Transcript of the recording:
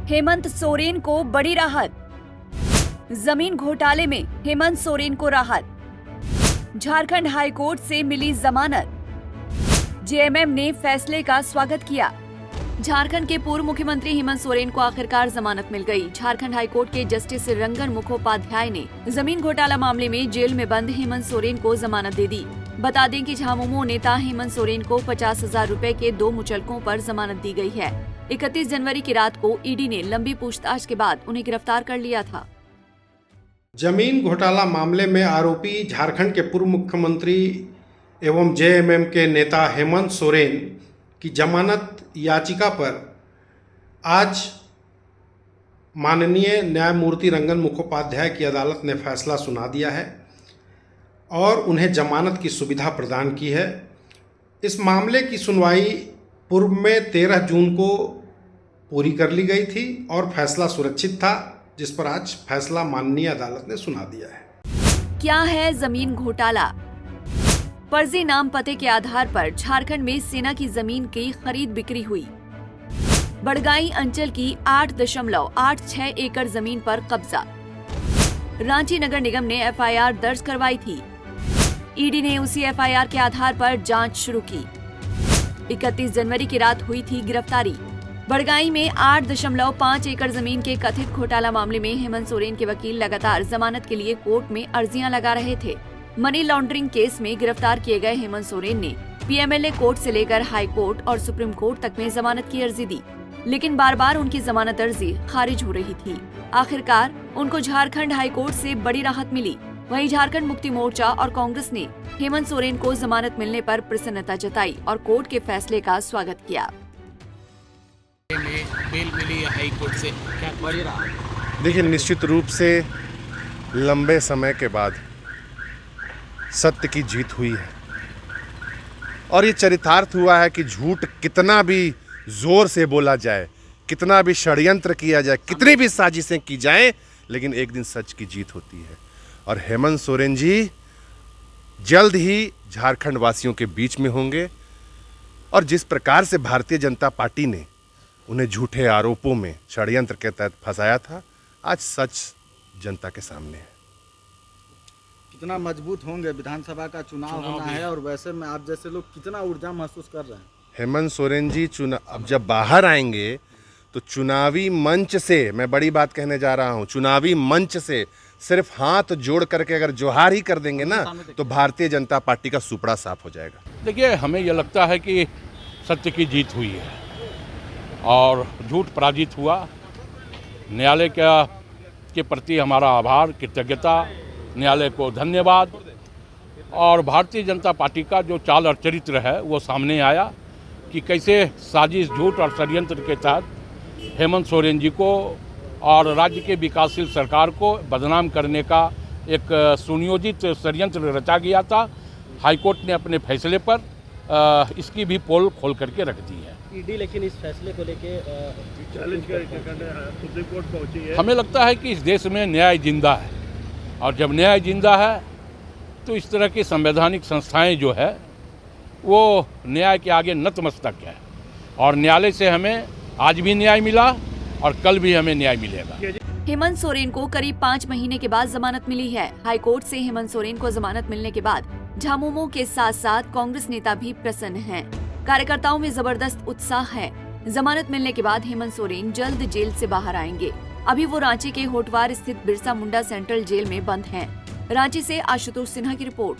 हेमंत सोरेन को बड़ी राहत। जमीन घोटाले में हेमंत सोरेन को राहत। झारखंड हाईकोर्ट से मिली जमानत। जेएमएम ने फैसले का स्वागत किया। झारखंड के पूर्व मुख्यमंत्री हेमंत सोरेन को आखिरकार जमानत मिल गई। झारखंड हाईकोर्ट के जस्टिस रंगन मुखोपाध्याय ने जमीन घोटाला मामले में जेल में बंद हेमंत सोरेन को जमानत दे दी। बता दें कि झामुमो नेता हेमंत सोरेन को 50,000 रुपए के 2 मुचलकों पर जमानत दी गई है। 31 जनवरी की रात को ईडी ने लंबी पूछताछ के बाद उन्हें गिरफ्तार कर लिया था। जमीन घोटाला मामले में आरोपी झारखंड के पूर्व मुख्यमंत्री एवं जेएमएम के नेता हेमंत सोरेन की जमानत याचिका पर आज माननीय न्यायमूर्ति रंगन मुखोपाध्याय की अदालत ने फैसला सुना दिया है और उन्हें जमानत की सुविधा प्रदान की है। इस मामले की सुनवाई पूर्व में 13 जून को पूरी कर ली गई थी और फैसला सुरक्षित था, जिस पर आज फैसला माननीय अदालत ने सुना दिया है। क्या है जमीन घोटाला? फर्जी नाम पते के आधार पर झारखंड में सेना की जमीन की खरीद बिक्री हुई। बड़गाई अंचल की 8.86 एकड़ जमीन पर कब्जा। रांची नगर निगम ने एफआईआर दर्ज करवाई थी। ईडी ने उसी एफआईआर के आधार पर जांच शुरू की। 31 जनवरी की रात हुई थी गिरफ्तारी। बड़गाई में 8.5 एकड़ जमीन के कथित घोटाला मामले में हेमंत सोरेन के वकील लगातार जमानत के लिए कोर्ट में अर्जियां लगा रहे थे। मनी लॉन्ड्रिंग केस में गिरफ्तार किए गए हेमंत सोरेन ने पीएमएलए कोर्ट से लेकर हाई कोर्ट और सुप्रीम कोर्ट तक में जमानत की अर्जी दी, लेकिन बार बार उनकी जमानत अर्जी खारिज हो रही थी। आखिरकार उनको झारखंड हाई कोर्ट से बड़ी राहत मिली। वहीं झारखंड मुक्ति मोर्चा और कांग्रेस ने हेमंत सोरेन को जमानत मिलने पर प्रसन्नता जताई और कोर्ट के फैसले का स्वागत किया। बेल मिली हाई कोर्ट से, क्या बड़ी राहत? देखिए, निश्चित रूप से लंबे समय के बाद सत्य की जीत हुई है और ये चरितार्थ हुआ है कि झूठ कितना भी जोर से बोला जाए, कितना भी षड्यंत्र किया जाए, कितनी भी साजिशें की जाएं, लेकिन एक दिन सच की जीत होती है। और हेमंत सोरेन जी जल्द ही झारखंड वासियों के बीच में होंगे और जिस प्रकार से भारतीय जनता पार्टी ने उन्हें झूठे आरोपों में षड्यंत्र के तहत फंसाया था, आज सच जनता के सामने है। कितना मजबूत होंगे? विधानसभा का चुनाव होना है और वैसे में आप जैसे लोग कितना ऊर्जा महसूस कर रहे हैं? हेमंत सोरेन जी अब जब बाहर आएंगे तो चुनावी मंच से, मैं बड़ी बात कहने जा रहा हूं, चुनावी मंच से सिर्फ हाथ जोड़ करके अगर जोहार ही कर देंगे ना, तो भारतीय जनता पार्टी का सुपड़ा साफ हो जाएगा। देखिए, हमें यह लगता है कि सत्य की जीत हुई है और झूठ पराजित हुआ। न्यायालय के प्रति हमारा आभार, कृतज्ञता, न्यायालय को धन्यवाद। और भारतीय जनता पार्टी का जो चाल और चरित्र है वो सामने आया कि कैसे साजिश, झूठ और षड्यंत्र के तहत हेमंत सोरेन जी को और राज्य के विकासशील सरकार को बदनाम करने का एक सुनियोजित षड्यंत्र रचा गया था। हाईकोर्ट ने अपने फैसले पर इसकी भी पोल खोल करके रख दी है। ईडी लेकिन इस फैसले को लेके चैलेंज सुप्रीम कोर्ट पहुंची है। हमें लगता है कि इस देश में न्याय जिंदा है और जब न्याय जिंदा है तो इस तरह की संवैधानिक संस्थाएं जो है वो न्याय के आगे नतमस्तक है और न्यायालय से हमें आज भी न्याय मिला और कल भी हमें न्याय मिलेगा। हेमंत सोरेन को करीब 5 महीने के बाद जमानत मिली है। हाईकोर्ट से हेमंत सोरेन को जमानत मिलने के बाद झामुमो के साथ साथ कांग्रेस नेता भी प्रसन्न हैं। कार्यकर्ताओं में जबरदस्त उत्साह है। जमानत मिलने के बाद हेमंत सोरेन जल्द जेल से बाहर आएंगे। अभी वो रांची के होटवार स्थित बिरसा मुंडा सेंट्रल जेल में बंद हैं। रांची से आशुतोष सिन्हा की रिपोर्ट।